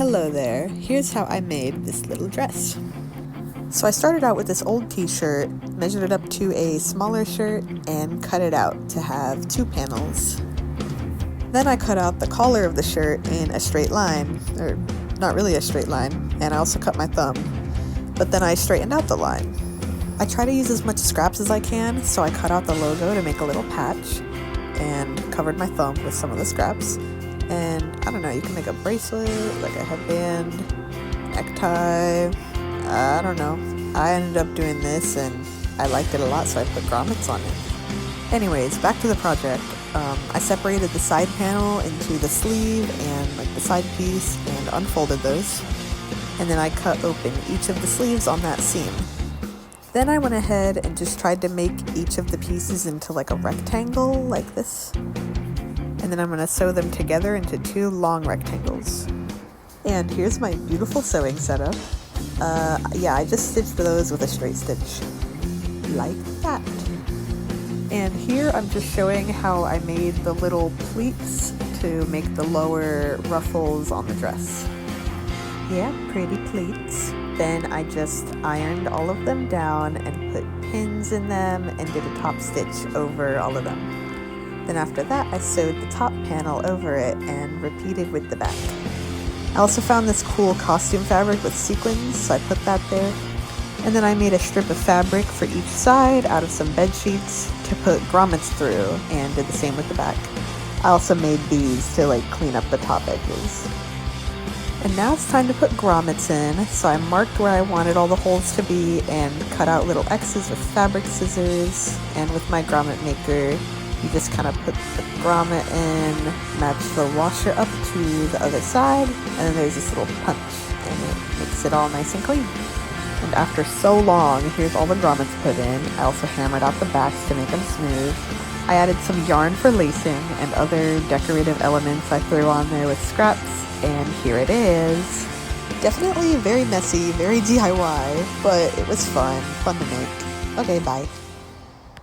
Hello there, here's how I made this little dress. So I started out with this old t-shirt, measured it up to a smaller shirt, and cut it out to have 2 panels. Then I cut out the collar of the shirt in a straight line, or not really a straight line, and I also cut my thumb, but then I straightened out the line. I try to use as much scraps as I can, so I cut out the logo to make a little patch, and covered my thumb with some of the scraps. And I don't know, you can make a bracelet, like a headband, necktie, I don't know. I ended up doing this and I liked it a lot, so I put grommets on it. Anyways, back to the project. I separated the side panel into the sleeve and like the side piece and unfolded those. And then I cut open each of the sleeves on that seam. Then I went ahead and just tried to make each of the pieces into like a rectangle like this. And then I'm going to sew them together into 2 long rectangles. And here's my beautiful sewing setup. Yeah, I just stitched those with a straight stitch, like that. And here I'm just showing how I made the little pleats to make the lower ruffles on the dress. Yeah, pretty pleats. Then I just ironed all of them down and put pins in them and did a top stitch over all of them. Then after that, I sewed the top panel over it and repeated with the back. I also found this cool costume fabric with sequins, so I put that there. And then I made a strip of fabric for each side out of some bed sheets to put grommets through, and did the same with the back. I also made these to like clean up the top edges. And now it's time to put grommets in, so I marked where I wanted all the holes to be and cut out little X's with fabric scissors, and with my grommet maker, you just kind of put the grommet in, match the washer up to the other side, and then there's this little punch, and it makes it all nice and clean. And after so long, here's all the grommets put in. I also hammered out the backs to make them smooth. I added some yarn for lacing and other decorative elements I threw on there with scraps, and here it is. Definitely very messy, very DIY, but it was fun to make. Okay, bye.